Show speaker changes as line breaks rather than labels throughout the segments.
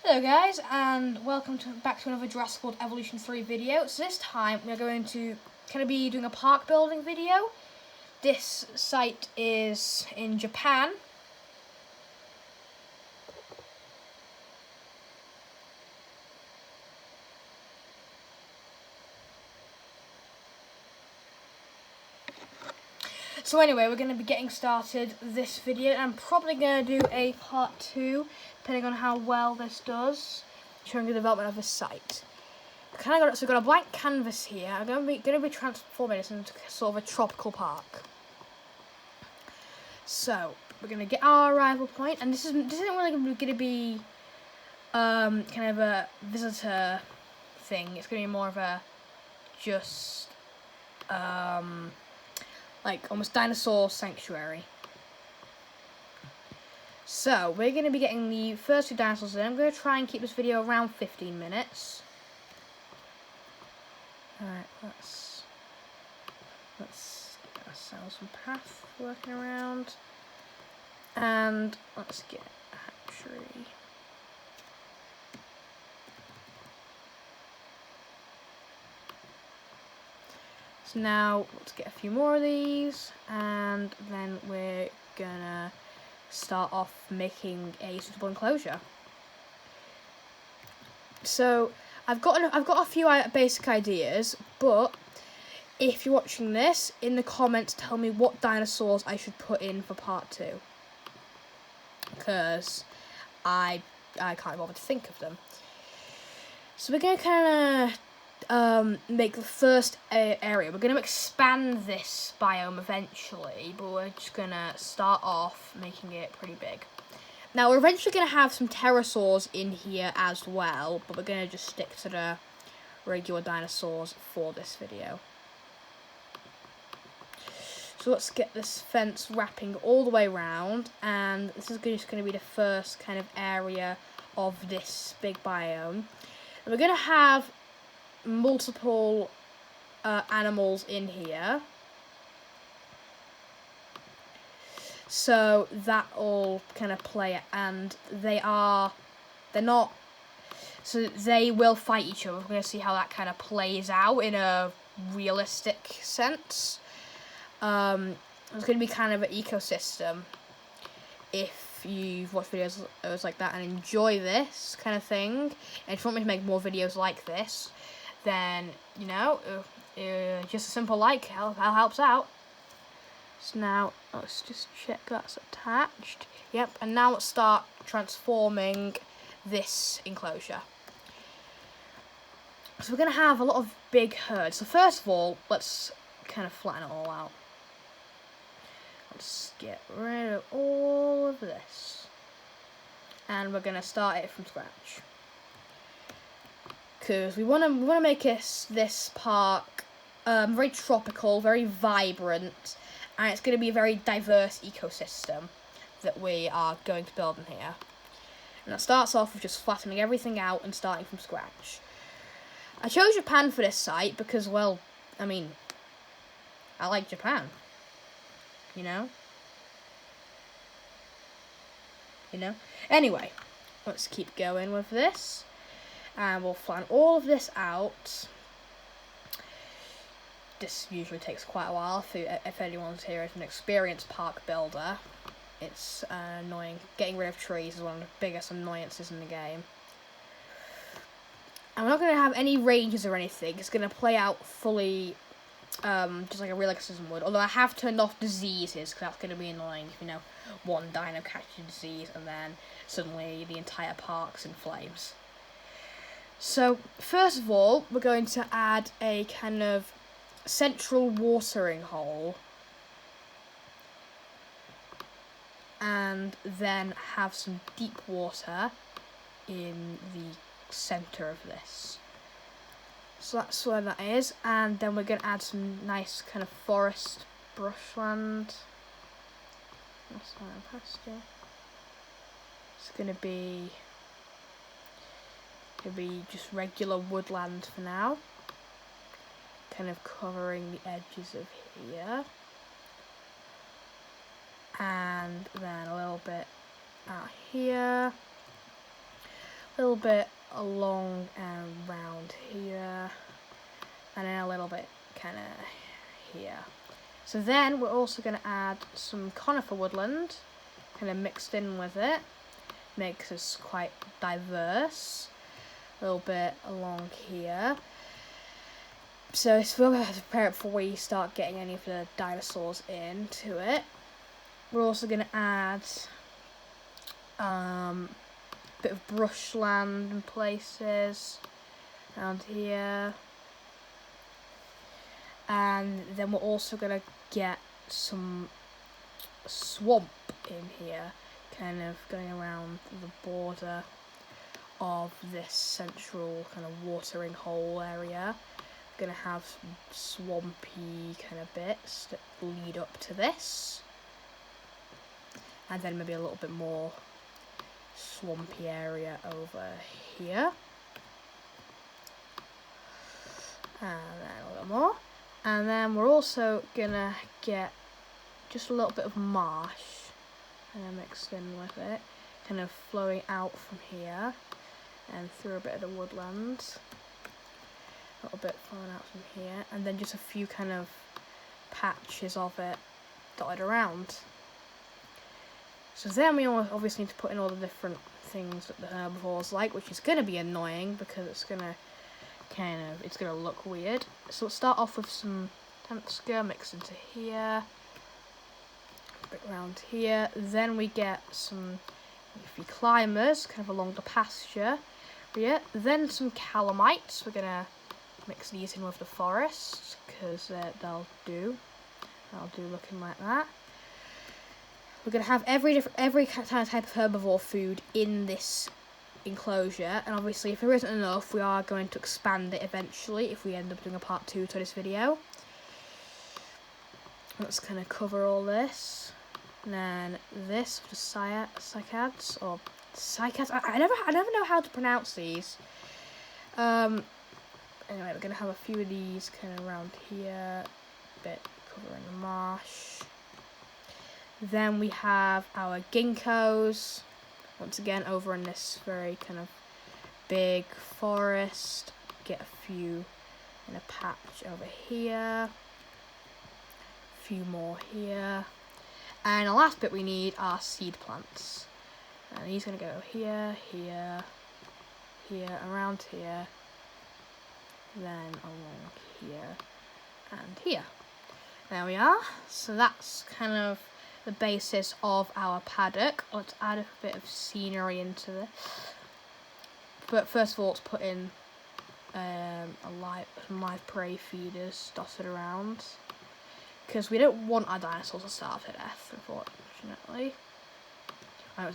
Hello guys, and welcome back to another Jurassic World Evolution 3 video. So this time we're going to be doing a park building video. This site is in Japan. So anyway, we're going to be getting started this video. I'm probably going to do a part 2, depending on how well this does, showing the development of the site. So we've got a blank canvas here. I'm going to be transforming this into sort of a tropical park. So we're going to get our arrival point, and this isn't really going to be kind of a visitor thing. It's going to be more of a just like almost dinosaur sanctuary. So we're going to be getting the first 2 dinosaurs in. I'm going to try and keep this video around 15 minutes. Alright, let's get ourselves some path working around. And let's get a hatchery. So now let's get a few more of these, and then we're gonna start off making a suitable enclosure. So I've got a few basic ideas, but if you're watching this, in the comments tell me what dinosaurs I should put in for part 2, because I can't bother to think of them. So we're gonna kind of make the first area. We're going to expand this biome eventually, but we're just going to start off making it pretty big. Now, we're eventually going to have some pterosaurs in here as well, but we're going to just stick to the regular dinosaurs for this video. So let's get this fence wrapping all the way around, and this is just going to be the first kind of area of this big biome. And we're going to have multiple animals in here, so that all kind of play, and they will fight each other. We're going to see how that kind of plays out in a realistic sense. It's going to be kind of an ecosystem. If you've watched videos like that and enjoy this kind of thing, and if you want me to make more videos like this, then, you know, just a simple like helps out. So now, let's just check that's attached. Yep, and now let's start transforming this enclosure. So we're going to have a lot of big herds. So first of all, let's kind of flatten it all out. Let's get rid of all of this. And we're going to start it from scratch, because we want to make this park very tropical, very vibrant, and it's going to be a very diverse ecosystem that we are going to build in here. And that starts off with just flattening everything out and starting from scratch. I chose Japan for this site because, well, I mean, I like Japan, you know? Anyway, let's keep going with this. And we'll flatten all of this out. This usually takes quite a while if anyone's here is an experienced park builder. It's annoying. Getting rid of trees is one of the biggest annoyances in the game. I'm not going to have any ranges or anything. It's going to play out fully just like a real ecosystem would. Although I have turned off diseases, because that's going to be annoying if, you know, one dino catches a disease and then suddenly the entire park's in flames. So, first of all, we're going to add a kind of central watering hole, and then have some deep water in the center of this. So that's where that is, and then we're going to add some nice kind of forest brushland. That's not a pasture. It's going to be just regular woodland for now, kind of covering the edges of here, and then a little bit out here. a little bit along and round here, and then a little bit kind of here. So then we're also going to add some conifer woodland, kind of mixed in with it. Makes us quite diverse. A little bit along here. So it's we'll have to prepare it before we start getting any of the dinosaurs into it. We're also going to add a bit of brushland in places around here. And then we're also going to get some swamp in here, kind of going around the border of this central kind of watering hole area. We're going to have some swampy kind of bits that lead up to this, and then maybe a little bit more swampy area over here, and then a little more. And then we're also gonna get just a little bit of marsh kind of mixed in with it, kind of flowing out from here and through a bit of the woodland. A little bit flowing out from here, and then just a few kind of patches of it dotted around. So then we obviously need to put in all the different things that the herbivores like, which is going to be annoying because it's going to it's going to look weird. So we'll start off with some Tansker mixed into here, a bit around here. Then we get some leafy climbers kind of along the pasture here. Then some calamites. We're going to mix these in with the forest because they'll do looking like that. We're going to have every type of herbivore food in this enclosure, and obviously if there isn't enough we are going to expand it eventually if we end up doing a part 2 to this video. Let's kind of cover all this, and then this for the cycads or cycads. I never know how to pronounce these. Anyway, we're going to have a few of these kind of around here, a bit covering the marsh. Then we have our ginkgos, once again over in this very kind of big forest. Get a few in a patch over here, a few more here, and the last bit we need are seed plants. And these are going to go here, here, here, around here, then along here, and here. There we are. So that's kind of the basis of our paddock. Let's add a bit of scenery into this. But first of all, let's put in some live prey feeders dotted around, because we don't want our dinosaurs to starve to death, unfortunately. I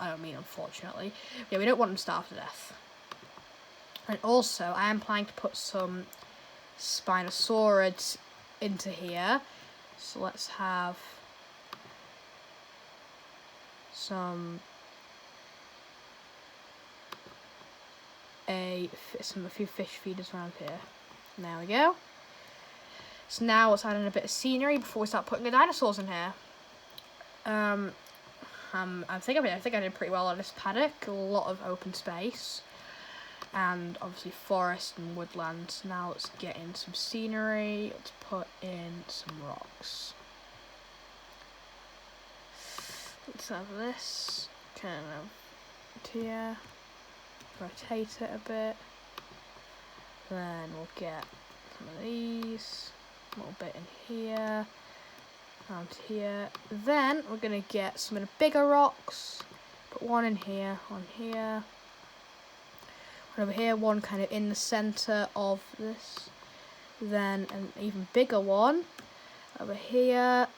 don't mean unfortunately. Yeah, we don't want them to starve to death. And also, I am planning to put some Spinosaurids into here. So let's have a few fish feeders around here. There we go. So now let's add in a bit of scenery before we start putting the dinosaurs in here. I think I did pretty well on this paddock. A lot of open space, and obviously forest and woodland. So now let's get in some scenery. Let's put in some rocks. Let's have this kind of here, rotate it a bit, then we'll get some of these, a little bit in here, around here. Then we're going to get some of the bigger rocks, put one in here, one here, one over here, one kind of in the centre of this, then an even bigger one over here,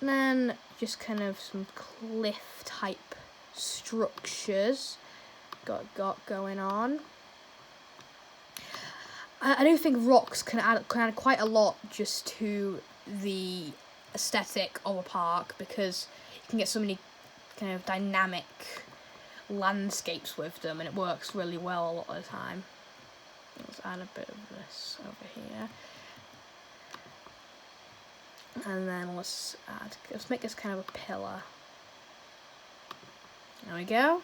and then just kind of some cliff type structures got going on. I do think rocks can add quite a lot just to the aesthetic of a park, because you can get so many kind of dynamic landscapes with them, and it works really well a lot of the time. Let's add a bit of this over here. And then let's make this kind of a pillar. There we go.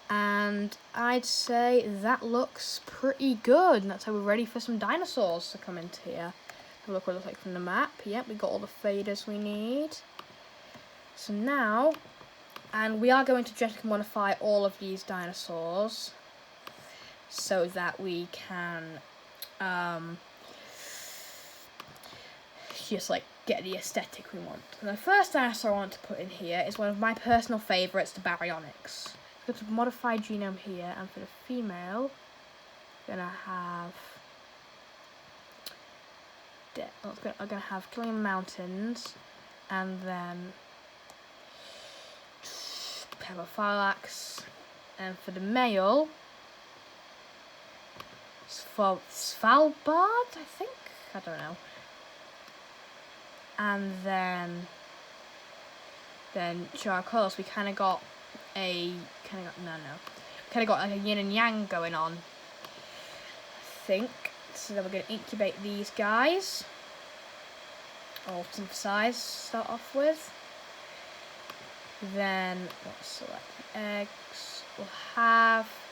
And And I'd say that looks pretty good. And that's how we're ready for some dinosaurs to come into here. Have a look what it looks like from the map. Yep, we got all the faders we need. So now, and we are going to genetically modify all of these dinosaurs so that we can just like get the aesthetic we want. And the first dinosaur I want to put in here is one of my personal favourites, the Baryonyx. Go to modify genome here, and for the female, I'm gonna have Killing Mountains, and then Pebophylax, and for the male, Svalbard, I think. I don't know. And then Charcoals, we kind of got like a yin and yang going on, I think. So then we're going to incubate these guys, or synthesize, start off with. Then let's select the eggs.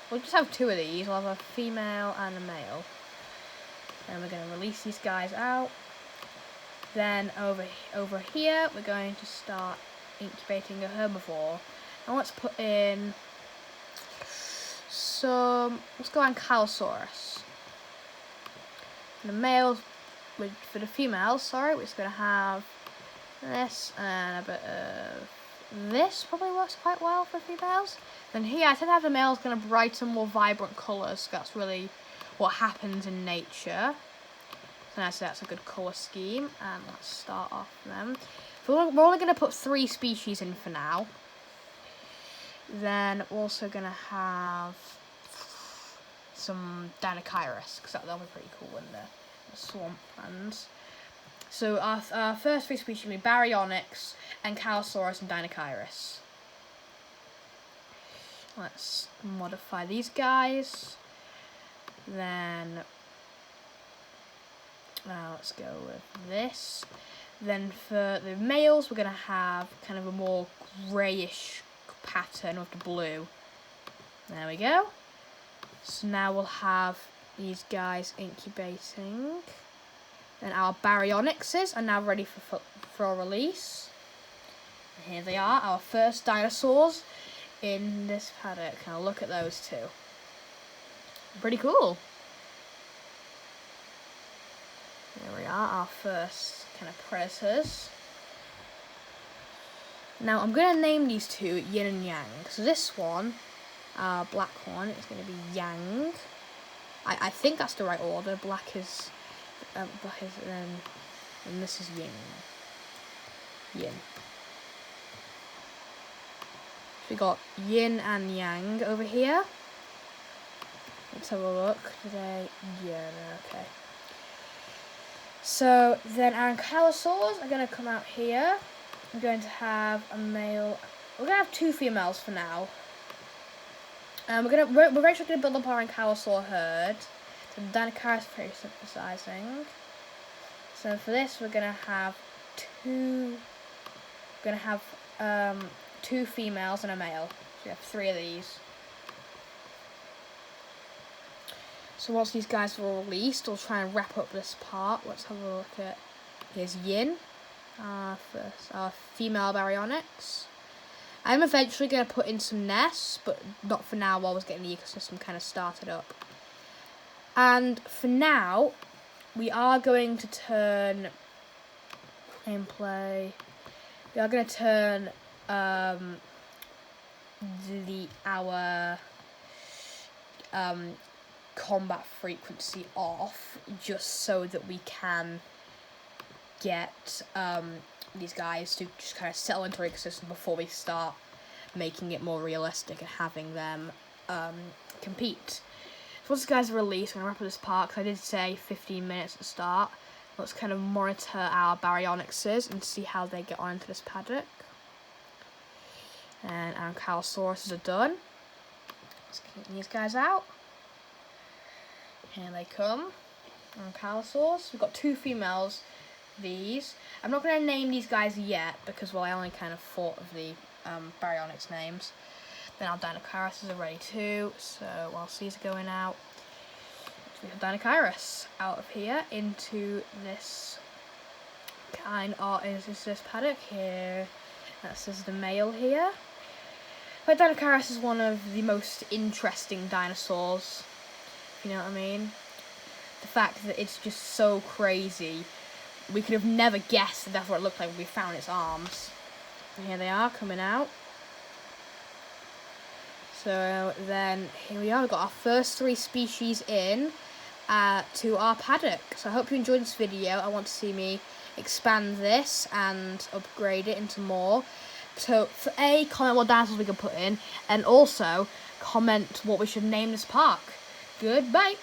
We'll just have 2 of these. We'll have a female and a male. Then we're going to release these guys out. Then over here, we're going to start incubating a herbivore. And let's put in let's go Ankylosaurus. For the males, for the females, sorry, we're just going to have this and a bit of this. Probably works quite well for females. Then here, I tend to have the males kind of brighter, more vibrant colours. That's really what happens in nature. So that's a good colour scheme. And let's start off them. So we're only going to put 3 species in for now. Then we're also going to have some Dinocyrus, because that'll be pretty cool in the swamplands. So our first 3 species will be Baryonyx, Ankylosaurus, and Dinocyrus. Let's modify these guys. Then let's go with this. Then for the males, we're going to have kind of a more greyish pattern with the blue. There we go. So now we'll have these guys incubating. Then our Baryonyxes are now ready for a release. And here they are, our first dinosaurs in this paddock. Now look at those 2. Pretty cool. There we are, our first kind of predators. Now I'm going to name these 2 Yin and Yang. So this one, black one, is going to be Yang. I think that's the right order. Black is and this is Yin. Yin. So we got Yin and Yang over here. Let's have a look. Today, yeah, okay. So then our Ankylosaurs are going to come out here. I'm going to have a male. We're going to have 2 females for now. We're eventually going to build up our Ankylosaur herd. So the Dinocyrus is very synthesizing. So for this, we're going to have 2. We're going to have 2 females and a male. So we have 3 of these. So once these guys are released, we'll try and wrap up this part. Let's have a look at. Here's Yin, our female Baryonyx. I'm eventually going to put in some nests, but not for now while I was getting the ecosystem kind of started up. And for now, we are going to turn gameplay. We are going to turn our combat frequency off, just so that we can get these guys to just kind of settle into our ecosystem before we start making it more realistic and having them compete. So once the guys are released, I'm going to wrap up this part, because I did say 15 minutes at the start. Let's kind of monitor our Baryonyxes and see how they get on into this paddock. And our Ankylosaurus are done. Let's get these guys out. Here they come. Ankylosaurs. We've got 2 females. These. I'm not going to name these guys yet because, well, I only kind of thought of the Baryonyx names. Then our Dinocaruses are ready too. So while these are going out, we have Dinocaurus out of here into this kind of this paddock here. That's just the male here. But Dinocaurus is one of the most interesting dinosaurs. You know what I mean? The fact that it's just so crazy. We could have never guessed that that's what it looked like when we found its arms. And here they are coming out. So then here we are. We've got our first 3 species in to our paddock. So I hope you enjoyed this video. I want to see me expand this and upgrade it into more. So for comment what dinosaurs we can put in, and also comment what we should name this park. Goodbye.